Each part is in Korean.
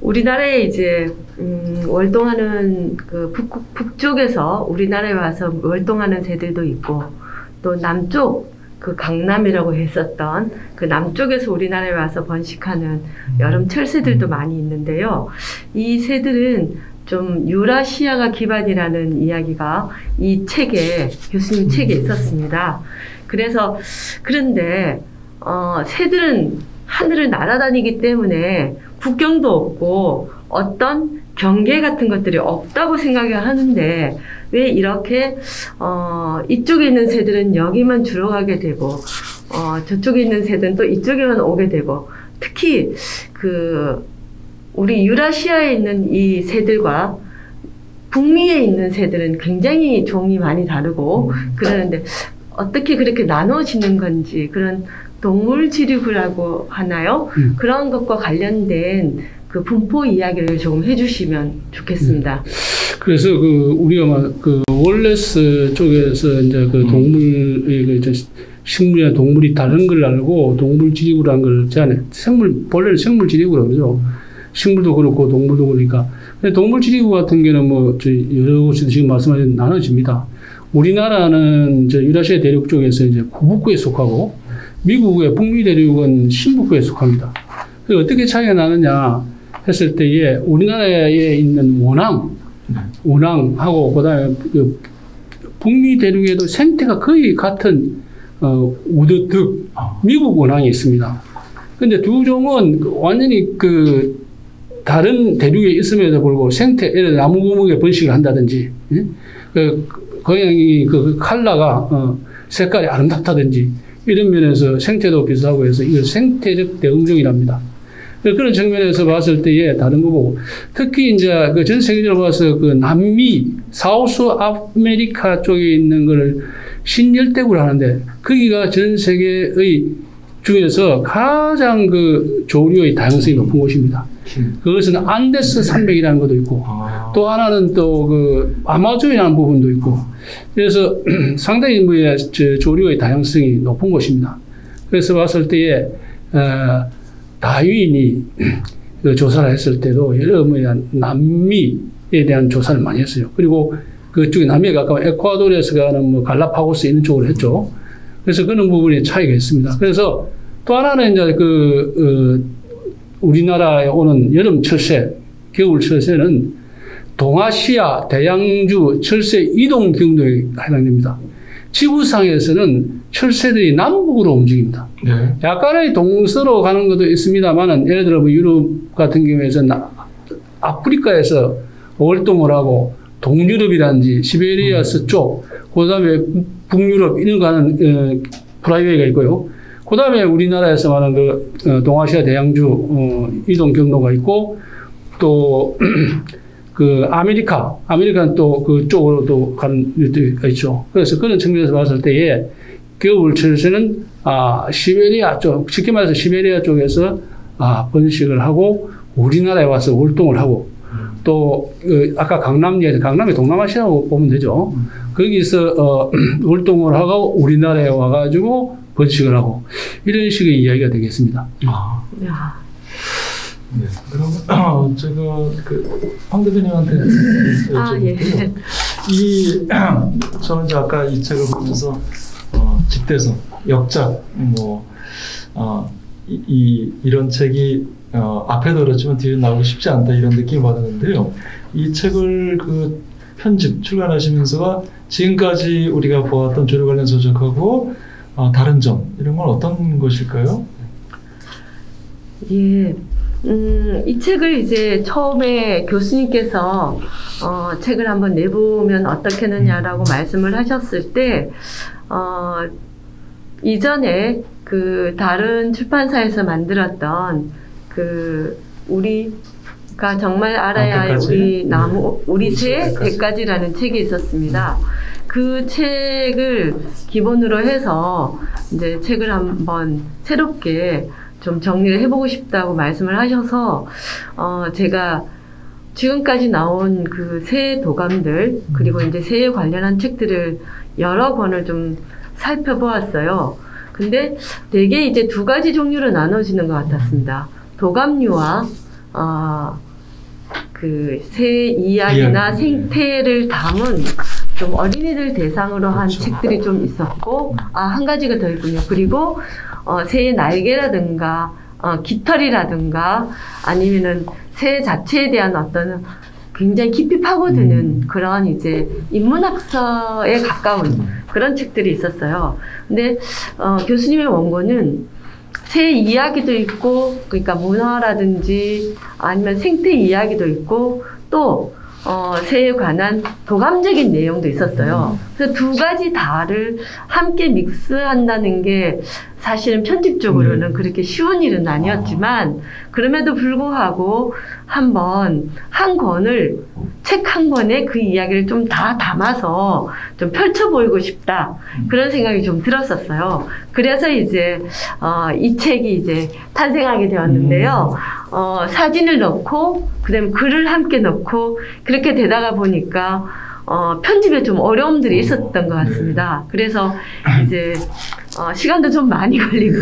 우리나라에 이제 월동하는 그 북쪽에서 우리나라에 와서 월동하는 새들도 있고, 또 남쪽 그 강남이라고 했었던 그 남쪽에서 우리나라에 와서 번식하는 여름 철새들도 많이 있는데요. 이 새들은 좀 유라시아가 기반이라는 이야기가 이 책에, 교수님 책에 있었습니다. 그런데 새들은 하늘을 날아다니기 때문에 국경도 없고 어떤 경계 같은 것들이 없다고 생각을 하는데, 왜 이렇게 이쪽에 있는 새들은 여기만 주로 가게 되고 저쪽에 있는 새들은 또 이쪽에만 오게 되고, 특히 우리 유라시아에 있는 이 새들과 북미에 있는 새들은 굉장히 종이 많이 다르고 그러는데 어떻게 그렇게 나눠지는 건지, 그런 동물지리구라고 하나요? 그런 것과 관련된 그 분포 이야기를 조금 해주시면 좋겠습니다. 그래서 우리가 월레스 쪽에서 이제 식물이나 동물이 다른 걸 알고 동물지리구라는 걸 본래는 생물지리구라고 그러죠. 식물도 그렇고 동물도 그러니까. 근데 동물지리구 같은 경우는 여러 곳에서 지금 말씀하신 나눠집니다. 우리나라는 유라시아 대륙 쪽에서 이제 구북부에 속하고, 미국의 북미 대륙은 신북부에 속합니다. 그래서 어떻게 차이가 나느냐 했을 때에, 우리나라에 있는 원앙하고 그다음에 북미 대륙에도 생태가 거의 같은 우드득 미국 원앙이 있습니다. 근데 두 종은 완전히 다른 대륙에 있음에도 불구하고 예를 들어 나무구멍에 번식을 한다든지, 고양이 컬러가 색깔이 아름답다든지 이런 면에서 생태도 비슷하고 해서 이걸 생태적 대응종이랍니다. 그런 측면에서 봤을 때에 다른 거고, 특히 이제 전 세계적으로 봐서 남미, 사우스 아메리카 쪽에 있는 걸 신열대구를 하는데, 거기가 전 세계의 중에서 가장 조류의 다양성이 높은 곳입니다. 그것은 안데스 산맥이라는 것도 있고, 또 하나는 아마존이라는 부분도 있고, 그래서 상당히 조류의 다양성이 높은 곳입니다. 그래서 봤을 때에 다윈이 조사를 했을 때도 여러 남미에 대한 조사를 많이 했어요. 그리고 그쪽에 남미에 가까운 에콰도르에서 가는 갈라파고스 있는 쪽으로 했죠. 그래서 그런 부분에 차이가 있습니다. 그래서 또 하나는 이제 우리나라에 오는 여름 철새, 겨울 철새는 동아시아 대양주 철새 이동 경로에 해당됩니다. 지구상에서는 철새들이 남북으로 움직입니다. 네. 약간의 동서로 가는 것도 있습니다만, 예를 들어 유럽 같은 경우에는 아프리카에서 월동을 하고 동유럽이라든지 시베리아 서쪽, 그 다음에 북유럽 이런 가는 프라이웨이가 있고요. 그 다음에 우리나라에서 말하는 동아시아 대양주 이동 경로가 있고, 또 아메리카는 또 그쪽으로도 가는 데가 있죠. 그래서 그런 측면에서 봤을 때에 겨울 철새는 시베리아 쪽, 쉽게 말해서 시베리아 쪽에서 번식을 하고 우리나라에 와서 월동을 하고, 또 아까 강남에 동남아시아라고 보면 되죠. 거기서 월동을 하고 우리나라에 와가지고 번식을 하고, 이런 식의 이야기가 되겠습니다. 네, 그럼 제가 황 대표님한테 여쭤볼게요. 저는 이제 아까 이 책을 보면서 집대성, 역작, 이런 책이 앞에도 그렇지만 뒤에 나오기 쉽지 않다 이런 느낌을 받았는데요. 이 책을 출간하시면서가 지금까지 우리가 보았던 조류 관련 서적하고 다른 점, 이런 건 어떤 것일까요? 예. 이 책을 이제 처음에 교수님께서 책을 한번 내보면 어떻겠느냐라고 말씀을 하셨을 때, 이전에 다른 출판사에서 만들었던 우리가 정말 알아야 할 우리 새 100가지라는 책이 있었습니다. 그 책을 기본으로 해서 이제 책을 한번 새롭게 좀 정리를 해보고 싶다고 말씀을 하셔서 제가 지금까지 나온 새 도감들, 그리고 이제 새에 관련한 책들을 여러 권을 좀 살펴보았어요. 근데 되게 이제 두 가지 종류로 나눠지는 것 같았습니다. 도감류와 그 새 이야기나 생태를 담은 좀 어린이들 대상으로 한 그렇죠. 책들이 좀 있었고, 한 가지가 더 있군요. 그리고 새의 날개라든가 깃털이라든가 아니면은 새 자체에 대한 어떤 굉장히 깊이 파고드는 그런 이제 인문학서에 가까운 그런 책들이 있었어요. 근데 교수님의 원고는 새 이야기도 있고, 그러니까 문화라든지 아니면 생태 이야기도 있고, 또 새에 관한 도감적인 내용도 있었어요. 그래서 두 가지 다를 함께 믹스한다는 게 사실은 편집적으로는 그렇게 쉬운 일은 아니었지만, 그럼에도 불구하고 한 권을 책 한 권에 그 이야기를 좀 다 담아서 좀 펼쳐 보이고 싶다, 그런 생각이 좀 들었었어요. 그래서 이제 이 책이 이제 탄생하게 되었는데요. 사진을 넣고 그다음에 글을 함께 넣고 그렇게 되다가 보니까 편집에 좀 어려움들이 있었던 것 같습니다. 그래서 이제 시간도 좀 많이 걸리고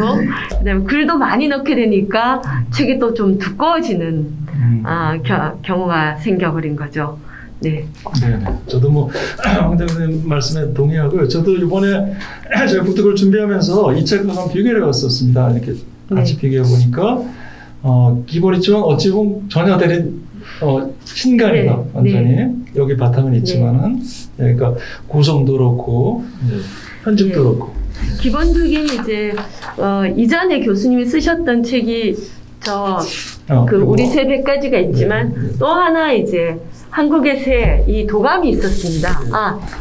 그다음에 글도 많이 넣게 되니까 책이 또 좀 두꺼워지는 경우가 생겨버린 거죠. 네. 네. 저도 뭐 황대표님 말씀에 동의하고요. 저도 이번에 제가 북독을 준비하면서 이 책과 한번 비교를 해봤었습니다. 이렇게 같이 비교해 보니까 기본이지만 어찌 보면 전혀 다른 신간이다. 완전히 여기 바탕은 있지만은 그러니까 구성도 그렇고 편집도 그렇고 기본적인 이제 이전에 교수님이 쓰셨던 책이 우리 새 100가지가 있지만 또 하나 이제 한국의 새 이 도감이 있었습니다.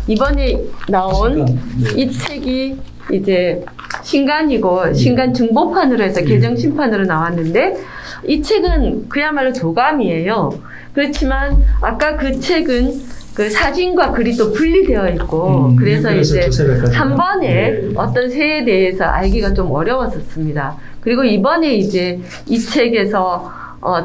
이번에 나온 이 책이 이제 신간이고 신간 중보판으로 해서 개정신판으로 나왔는데 이 책은 그야말로 도감이에요. 그렇지만 아까 그 책은 그 사진과 글이 또 분리되어 있고 그래서 이제 한 번에 어떤 새에 대해서 알기가 좀 어려웠었습니다. 그리고 이번에 이제 이 책에서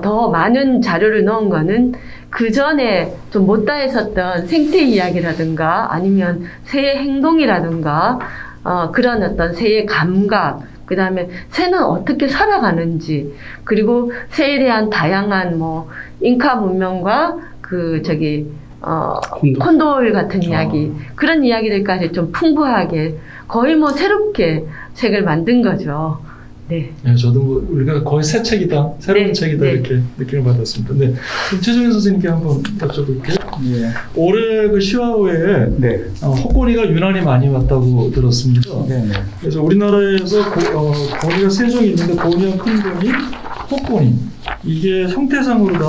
더 많은 자료를 넣은 거는 그 전에 좀 못다 했었던 생태 이야기라든가 아니면 새의 행동이라든가 그런 어떤 새의 감각, 그 다음에 새는 어떻게 살아가는지, 그리고 새에 대한 다양한 잉카 문명과 콘돌 같은 이야기, 그런 이야기들까지 좀 풍부하게 거의 새롭게 책을 만든 거죠. 네. 네, 저도 우리가 거의 새 책이다, 새로운 책이다 이렇게 느낌을 받았습니다. 네, 최종현 선생님께 한번 여쭤볼게요. 예. 올해 그 시화호에 헛고니가 유난히 많이 왔다고 들었습니다. 그래서 우리나라에서 고니가 세 종이 있는데 고니와 큰 고니, 헛고니 이게 형태상으로다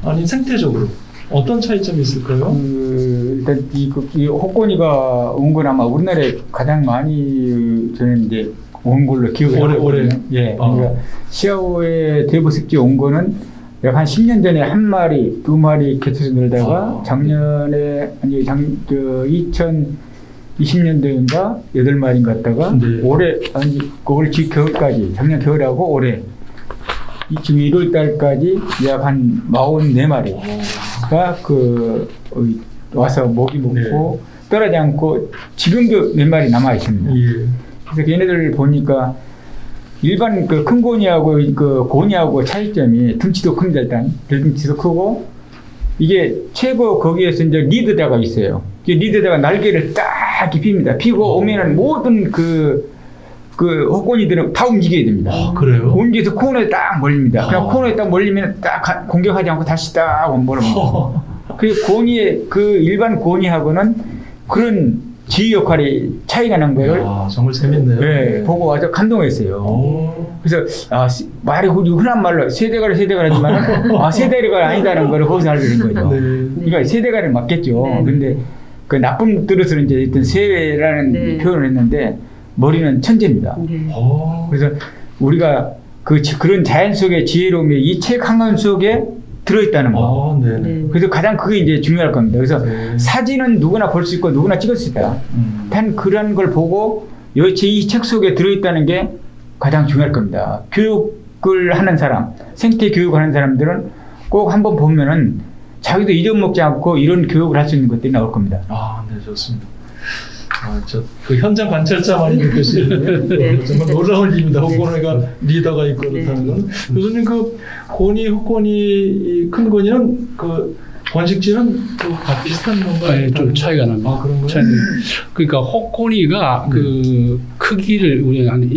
아니면 생태적으로 어떤 차이점이 있을까요? 일단 이 헛고니가 온 건 아마 우리나라에 가장 많이 저는 이제 온 걸로 기억을 하거든요. 그러니까 시아오에 대부습지 온 거는 약 한 10년 전에 한 마리, 두 마리 개체수 늘다가 작년에 2020년도인가 8마리인 것 같다가 올해 올 겨울까지 작년 겨울하고 올해 지금 1월 달까지 약 한 44마리가 와서 먹이 먹고 떠나지 않고 지금도 몇 마리 남아 있습니다. 그래서 얘네들 보니까 일반 큰 고니하고 고니하고 차이점이 등치도 큽니다. 일단 등치도 크고 이게 최고 거기에서 이제 리드다가 있어요. 리드다가 날개를 딱 핍니다. 피고 오면은 모든 헛고니들은 다 움직여야 됩니다. 그래요? 움직여서 코너에 딱 몰립니다. 그냥 코너에 딱 몰리면 딱 공격하지 않고 다시 딱 몰아봅니다. 그 고니의 일반 고니하고는 그런 지휘 역할이 차이가 난 거예요. 정말 재밌네요. 네, 보고 와서 감동했어요. 그래서 말이 흔한 말로 세대가리 하지만 세대가리가 아니다는 걸 거기서 알게 된 거죠. 그러니까 세대가리는 맞겠죠. 근데 그 나쁜 뜻으로 이제 일단 세라는 표현을 했는데 머리는 천재입니다. 그래서 우리가 그런 자연 속의 지혜로움이 이 책 한 권 속에 들어있다는 거. 그래서 가장 그게 이제 중요할 겁니다. 그래서 사진은 누구나 볼 수 있고 누구나 찍을 수 있다. 단 그런 걸 보고 이 책 속에 들어있다는 게 가장 중요할 겁니다. 교육을 하는 사람, 생태 교육을 하는 사람들은 꼭 한번 보면은 자기도 잊어먹지 않고 이런 교육을 할 수 있는 것들이 나올 겁니다. 네, 좋습니다. 그 현장 관찰자만이 느낄 수 있는 네. 정말 놀라운 일입니다. 호코니가 리더가 있고 그렇다는 건. 교수님 그 고니, 호코니, 큰 고니는 그 번식지는 다 비슷한 건가요? 네, 좀 차이가 납니다. 그런 거예요? 그러니까 호코니가 그 크기를 우리가 한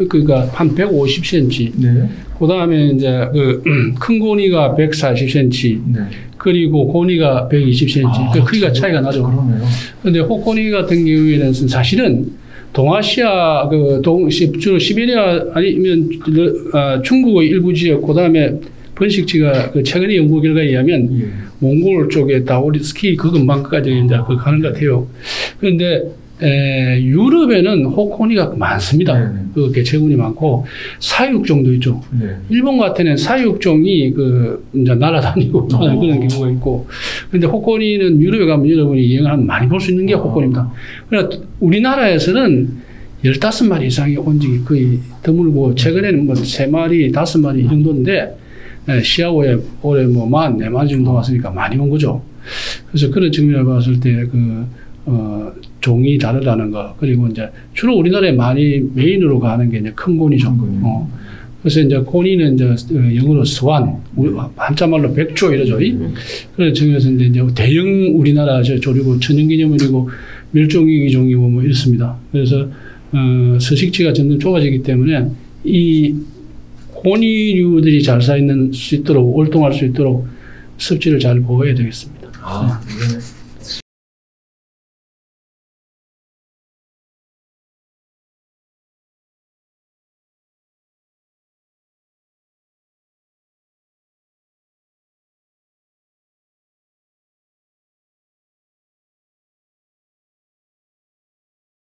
그러니까 한 150cm. 네. 그 다음에 이제 그 큰 고니가 140cm. 네. 그리고 고니가 120cm. 그 크기가 차이가 나죠. 그러네요. 근데 호코니 같은 경우에는 사실은 동아시아 주로 시베리아 아니면 중국의 일부 지역, 그 다음에 번식지가 최근의 연구 결과에 의하면 몽골 쪽에 다오리스키 그 근방까지 이제 가는 것 같아요. 그런데 유럽에는 호코니가 많습니다. 그 개체군이 많고 사육종도 있죠. 일본 같은 데는 사육종이 이제 날아다니고 그런 경우가 있고. 그런데 호코니는 유럽에 가면 여러분이 이행을 하면 많이 볼 수 있는 게 호코니입니다. 그러나 우리나라에서는 15마리 이상의 온증이 거의 드물고 최근에는 뭐 3마리, 5마리 이 정도인데 시아오에 올해 뭐 44마리 정도 왔으니까 많이 온 거죠. 그래서 그런 측면을 봤을 때 종이 다르다는 거. 그리고 이제 주로 우리나라에 많이 메인으로 가는 게 이제 큰 고니죠. 그래서 이제 고니는 이제 영어로 스완, 한자말로 백조 이러죠. 그런 측면에서 이제 대형 우리나라 조류고 천연기념물이고 멸종위기종이고 뭐 이렇습니다. 그래서 서식지가 점점 좁아지기 때문에 이 고니류들이 잘 수 있도록 활동할 수 있도록 습지를 잘 보호해야 되겠습니다. 네.